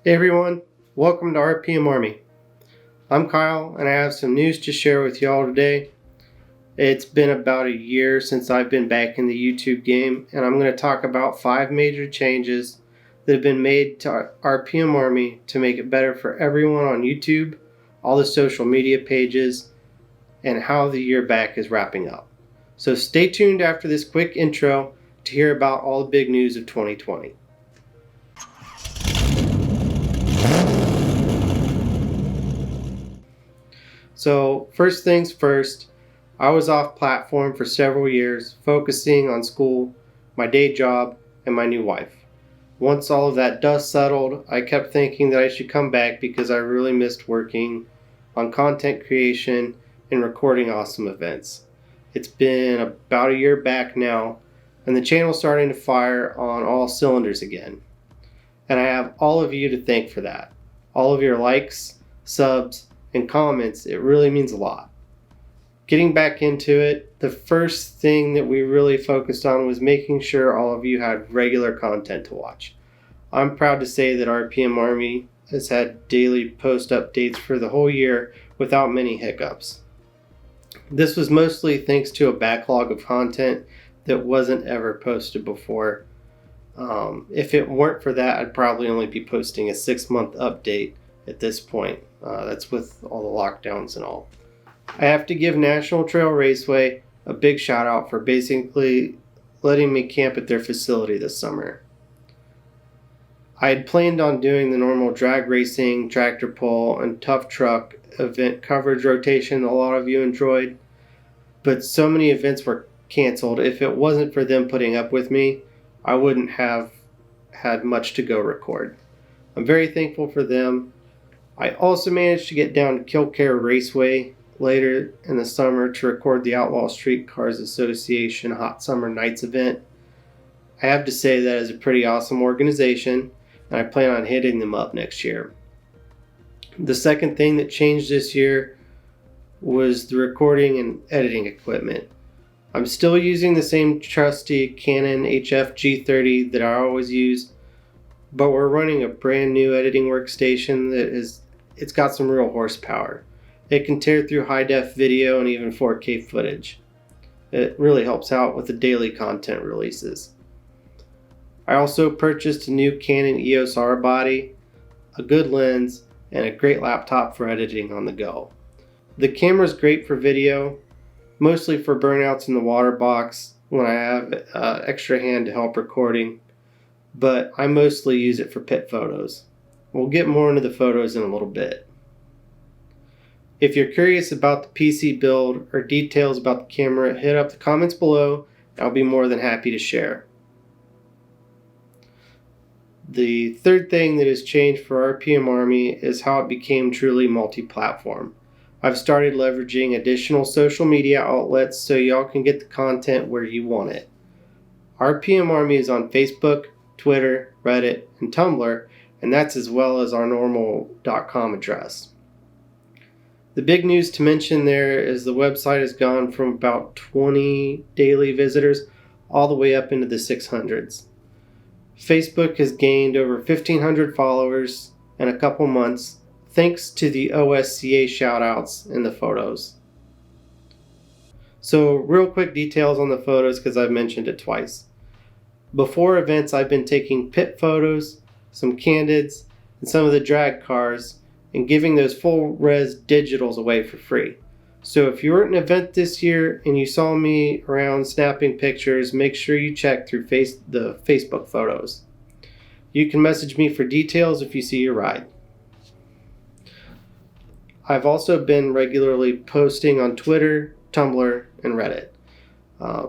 Hey everyone, welcome to RPM Army. I'm Kyle and I have some news to share with y'all today. It's been about a year since I've been back in the YouTube game, and I'm going to talk about 5 major changes that have been made to RPM Army to make it better for everyone on YouTube, all the social media pages, and how the year back is wrapping up. So stay tuned after this quick intro to hear about all the big news of 2020. So first things first, I was off platform for several years, focusing on school, my day job, and my new wife. Once all of that dust settled, I kept thinking that I should come back because I really missed working on content creation and recording awesome events. It's been about a year back now, and the channel's starting to fire on all cylinders again. And I have all of you to thank for that. All of your likes, subs, and comments, it really means a lot. Getting back into it, the first thing that we really focused on was making sure all of you had regular content to watch. I'm proud to say that RPM Army has had daily post updates for the whole year without many hiccups. This was mostly thanks to a backlog of content that wasn't ever posted before. If it weren't for that, I'd probably only be posting a 6-month update at this point. That's with all the lockdowns and all. I have to give National Trail Raceway a big shout out for basically letting me camp at their facility this summer. I had planned on doing the normal drag racing, tractor pull, and tough truck event coverage rotation a lot of you enjoyed, but so many events were canceled. If it wasn't for them putting up with me, I wouldn't have had much to go record. I'm very thankful for them. I also managed to get down to Killcare Raceway later in the summer to record the Outlaw Streetcars Association Hot Summer Nights event. I have to say that is a pretty awesome organization, and I plan on hitting them up next year. The second thing that changed this year was the recording and editing equipment. I'm still using the same trusty Canon HF G30 that I always use, but we're running a brand new editing workstation it's got some real horsepower. It can tear through high def video and even 4K footage. It really helps out with the daily content releases. I also purchased a new Canon EOS R body, a good lens, and a great laptop for editing on the go. The camera's great for video, mostly for burnouts in the water box when I have extra hand to help recording, but I mostly use it for pit photos. We'll get more into the photos in a little bit. If you're curious about the PC build or details about the camera, hit up the comments below. I'll be more than happy to share. The third thing that has changed for RPM Army is how it became truly multi-platform. I've started leveraging additional social media outlets so y'all can get the content where you want it. RPM Army is on Facebook, Twitter, Reddit, and Tumblr, and that's as well as our normal .com address. The big news to mention there is the website has gone from about 20 daily visitors all the way up into the 600s. Facebook has gained over 1,500 followers in a couple months, thanks to the OSCA shoutouts in the photos. So real quick details on the photos because I've mentioned it twice. Before events, I've been taking pit photos, some candids, and some of the drag cars, and giving those full res digitals away for free. So if you were at an event this year and you saw me around snapping pictures, make sure you check through the Facebook photos. You can message me for details if you see your ride. I've also been regularly posting on Twitter, Tumblr, and Reddit.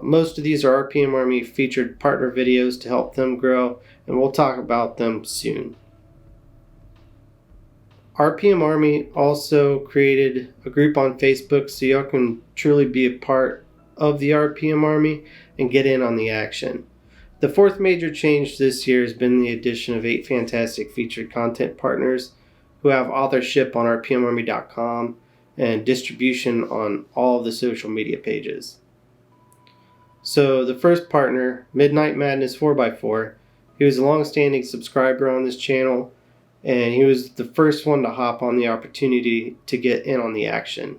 Most of these are RPM Army featured partner videos to help them grow, and we'll talk about them soon. RPM Army also created a group on Facebook so y'all can truly be a part of the RPM Army and get in on the action. The fourth major change this year has been the addition of 8 fantastic featured content partners who have authorship on rpmarmy.com and distribution on all of the social media pages. So the first partner, Midnight Madness 4x4, he was a long-standing subscriber on this channel, and he was the first one to hop on the opportunity to get in on the action.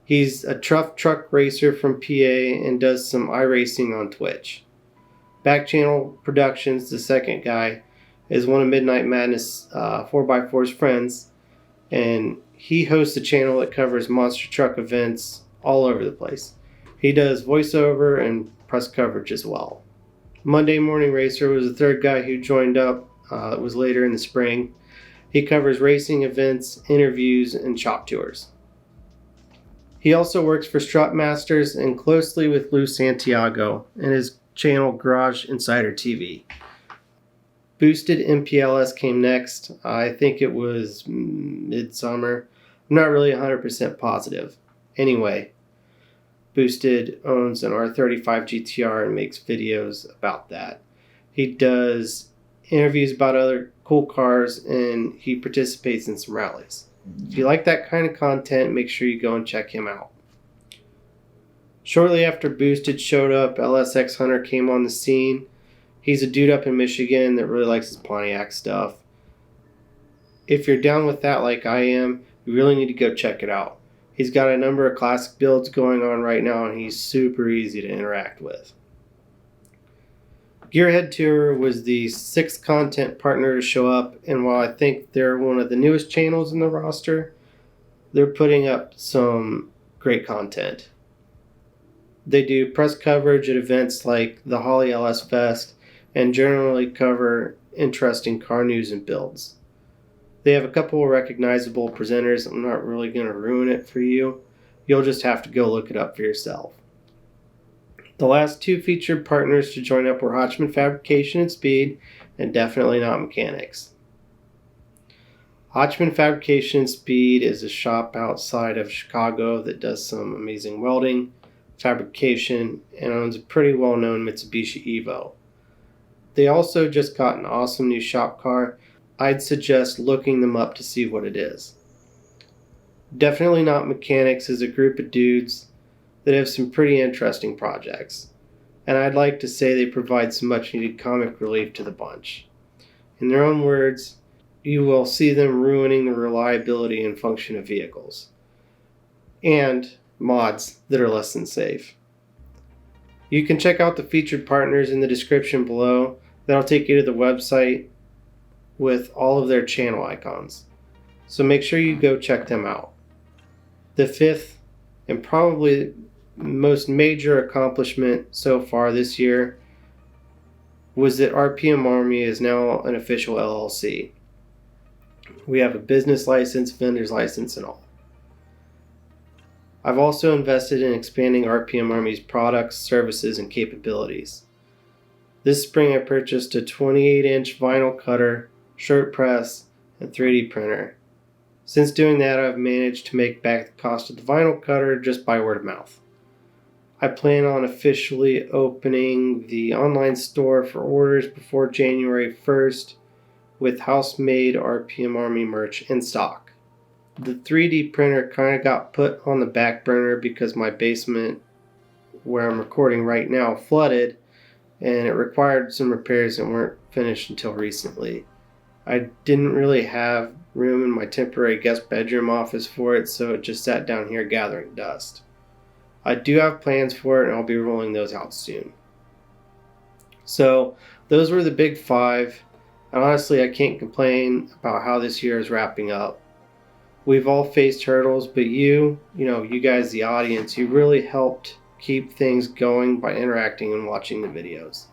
He's a tough truck racer from PA and does some iRacing on Twitch. Back Channel Productions, the second guy, is one of Midnight Madness 4x4's friends, and he hosts a channel that covers monster truck events all over the place. He does voiceover and press coverage as well. Monday Morning Racer was the third guy who joined up. It was later in the spring. He covers racing events, interviews, and shop tours. He also works for Strut Masters and closely with Lou Santiago and his channel Garage Insider TV. Boosted MPLS came next. I think it was midsummer. I'm not really 100% positive. Anyway, Boosted owns an R35 GTR and makes videos about that. He does interviews about other cool cars, and he participates in some rallies. If you like that kind of content, make sure you go and check him out. Shortly after Boosted showed up, LSX Hunter came on the scene. He's a dude up in Michigan that really likes his Pontiac stuff. If you're down with that like I am, you really need to go check it out. He's got a number of classic builds going on right now, and he's super easy to interact with. Gearhead Tour was the sixth content partner to show up, and while I think they're one of the newest channels in the roster, they're putting up some great content. They do press coverage at events like the Holly LS Fest and generally cover interesting car news and builds. They have a couple of recognizable presenters. I'm not really going to ruin it for you. You'll just have to go look it up for yourself. The last two featured partners to join up were Hotchman Fabrication and Speed, and Definitely Not Mechanics. Hotchman Fabrication and Speed is a shop outside of Chicago that does some amazing welding, fabrication, and owns a pretty well-known Mitsubishi Evo. They also just got an awesome new shop car. I'd suggest looking them up to see what it is. Definitely Not Mechanics is a group of dudes that have some pretty interesting projects, and I'd like to say they provide some much needed comic relief to the bunch. In their own words, you will see them ruining the reliability and function of vehicles, and mods that are less than safe. You can check out the featured partners in the description below. That'll take you to the website with all of their channel icons, so make sure you go check them out. The fifth and probably most major accomplishment so far this year was that RPM Army is now an official LLC. We have a business license, vendor's license, and all. I've also invested in expanding RPM Army's products, services, and capabilities. This spring I purchased a 28-inch vinyl cutter, shirt press, and 3D printer. Since doing that, I've managed to make back the cost of the vinyl cutter just by word of mouth. I plan on officially opening the online store for orders before January 1st with house-made RPM Army merch in stock. The 3D printer kind of got put on the back burner because my basement, where I'm recording right now, flooded, and it required some repairs that weren't finished until recently. I didn't really have room in my temporary guest bedroom office for it, so it just sat down here gathering dust. I do have plans for it, and I'll be rolling those out soon. So those were the big five, and honestly I can't complain about how this year is wrapping up. We've all faced hurdles, but you guys, the audience, you really helped keep things going by interacting and watching the videos.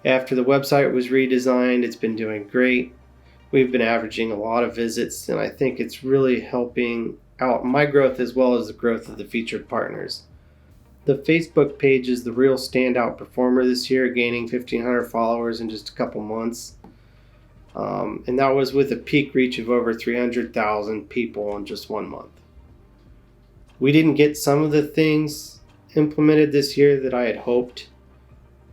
After the website was redesigned, it's been doing great. We've been averaging a lot of visits, and I think it's really helping out my growth as well as the growth of the featured partners. The Facebook page is the real standout performer this year, gaining 1,500 followers in just a couple months. And that was with a peak reach of over 300,000 people in just 1 month. We didn't get some of the things implemented this year that I had hoped.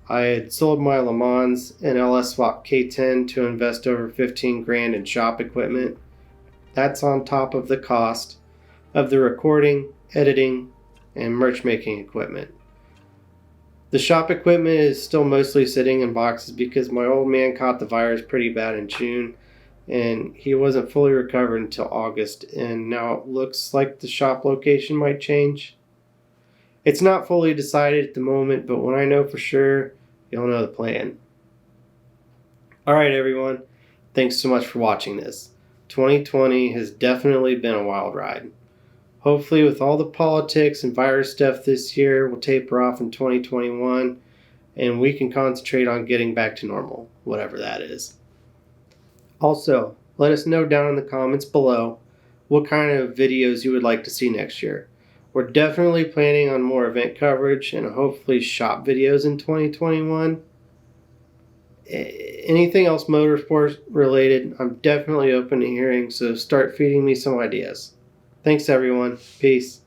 I had sold my Le Mans and LS Swap K10 to invest over $15,000 in shop equipment. That's on top of the cost of the recording, editing, and merch making equipment. The shop equipment is still mostly sitting in boxes because my old man caught the virus pretty bad in June. and he wasn't fully recovered until August, and now it looks like the shop location might change. It's not fully decided at the moment, but when I know for sure, you'll know the plan. Alright everyone, thanks so much for watching this. 2020 has definitely been a wild ride. Hopefully with all the politics and virus stuff this year, we'll taper off in 2021 and we can concentrate on getting back to normal, whatever that is. Also, let us know down in the comments below what kind of videos you would like to see next year. We're definitely planning on more event coverage and hopefully shop videos in 2021. Anything else motorsport related, I'm definitely open to hearing, so start feeding me some ideas. Thanks everyone. Peace.